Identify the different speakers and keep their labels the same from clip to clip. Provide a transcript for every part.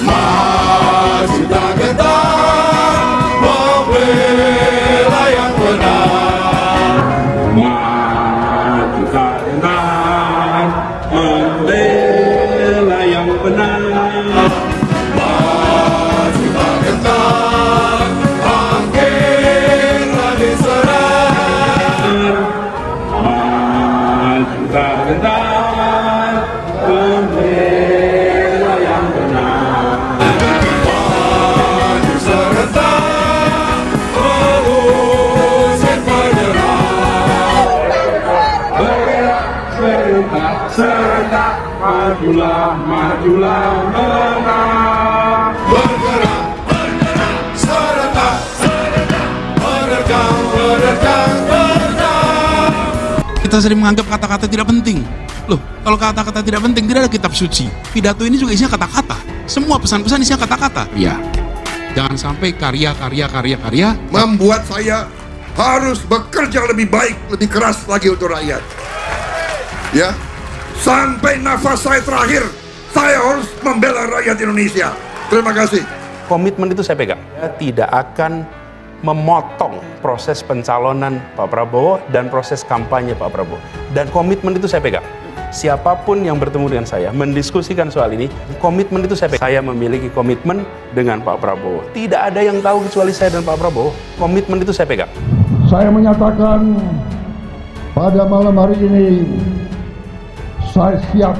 Speaker 1: Maju tak gentar, membela yang benar.
Speaker 2: Maju tak gentar, membela yang benar.
Speaker 1: Maju tak gentar, bangkitlah diserang.
Speaker 2: Maju tak gentar, membela yang benar.
Speaker 1: Maju serentak, mengusir penyerang.
Speaker 2: Bergerak serentak, serentak, majulah, majulah, menang.
Speaker 1: Bergerak, bergerak, serentak, serentak, menerkam, menerkam, menerkam.
Speaker 3: Kita sering menganggap kata-kata tidak penting. Loh, kalau kata-kata tidak penting, tidak ada kitab suci. Pidato ini juga isinya kata-kata. Semua pesan-pesan isinya kata-kata. Ya. Jangan sampai karya
Speaker 1: Membuat saya harus bekerja lebih baik, lebih keras lagi untuk rakyat. Ya, sampai nafas saya terakhir, saya harus membela rakyat Indonesia. Terima kasih.
Speaker 4: Komitmen itu saya pegang. Saya tidak akan memotong proses pencalonan Pak Prabowo dan proses kampanye Pak Prabowo. Dan komitmen itu saya pegang. Siapapun yang bertemu dengan saya, mendiskusikan soal ini, komitmen itu saya pegang. Saya memiliki komitmen dengan Pak Prabowo. Tidak ada yang tahu kecuali saya dan Pak Prabowo. Komitmen itu saya pegang.
Speaker 5: Saya menyatakan pada malam hari ini, saya siap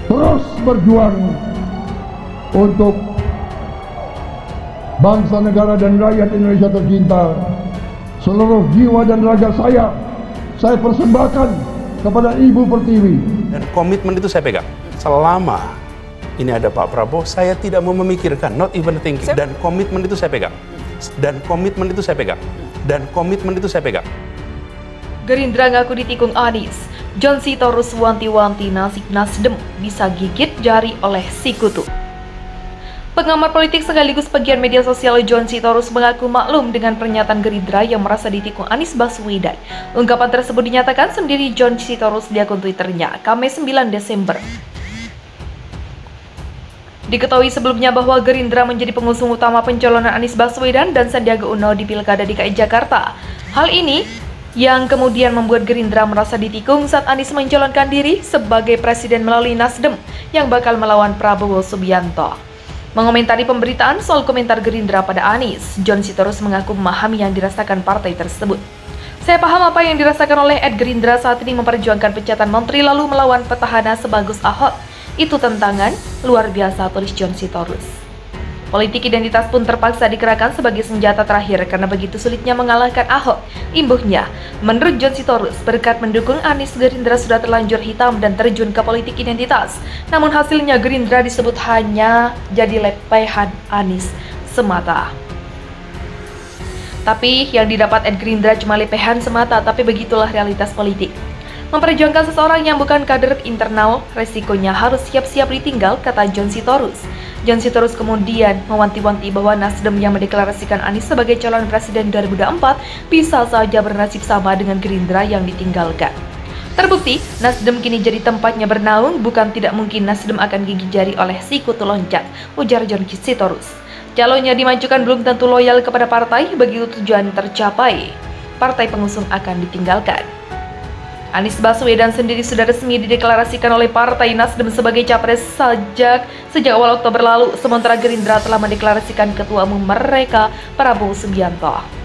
Speaker 5: terus berjuang untuk bangsa, negara, dan rakyat Indonesia tercinta. Seluruh jiwa dan raga saya persembahkan kepada Ibu Pertiwi.
Speaker 4: Dan komitmen itu saya pegang. Selama ini ada Pak Prabowo, saya tidak mau memikirkan, not even thinking. Dan komitmen itu saya pegang. Dan komitmen itu saya pegang. Dan komitmen itu saya pegang.
Speaker 6: Gerindra ngaku ditikung Anies. John Sitorus wanti-wanti nasib Nasdem bisa gigit jari oleh sikutu. Pengamat politik sekaligus pegiat media sosial John Sitorus mengaku maklum dengan pernyataan Gerindra yang merasa ditikung Anies Baswedan. Ungkapan tersebut dinyatakan sendiri John Sitorus di akun Twitternya, Kamis 9 Desember. Diketahui sebelumnya bahwa Gerindra menjadi pengusung utama pencalonan Anies Baswedan dan Sandiaga Uno di Pilkada DKI Jakarta. Hal ini yang kemudian membuat Gerindra merasa ditikung saat Anies mencalonkan diri sebagai presiden melalui Nasdem yang bakal melawan Prabowo Subianto. Mengomentari pemberitaan soal komentar Gerindra pada Anies, John Sitorus mengaku memahami yang dirasakan partai tersebut. Saya paham apa yang dirasakan oleh Gerindra saat ini memperjuangkan pecatan menteri lalu melawan petahana sebagus Ahok. Itu tantangan luar biasa, tulis John Sitorus. Politik identitas pun terpaksa dikerahkan sebagai senjata terakhir karena begitu sulitnya mengalahkan Ahok. Imbuhnya, menurut John Sitorus, berkat mendukung Anies, Gerindra sudah terlanjur hitam dan terjun ke politik identitas. Namun hasilnya Gerindra disebut hanya jadi lepehan Anies semata. Tapi yang didapat Gerindra cuma lepehan semata, tapi begitulah realitas politik. Memperjuangkan seseorang yang bukan kader internal, resikonya harus siap-siap ditinggal, kata John Sitorus. John Sitorus kemudian mewanti-wanti bahwa Nasdem yang mendeklarasikan Anies sebagai calon presiden 2024 bisa saja bernasib sama dengan Gerindra yang ditinggalkan. Terbukti, Nasdem kini jadi tempatnya bernaung, bukan tidak mungkin Nasdem akan gigit jari oleh sikutu loncat, ujar John Sitorus. Calonnya dimajukan belum tentu loyal kepada partai, begitu tujuan tercapai, partai pengusung akan ditinggalkan. Anies Baswedan sendiri sudah resmi dideklarasikan oleh Partai Nasdem sebagai capres sejak awal Oktober lalu, sementara Gerindra telah mendeklarasikan ketua umum mereka, Prabowo Subianto.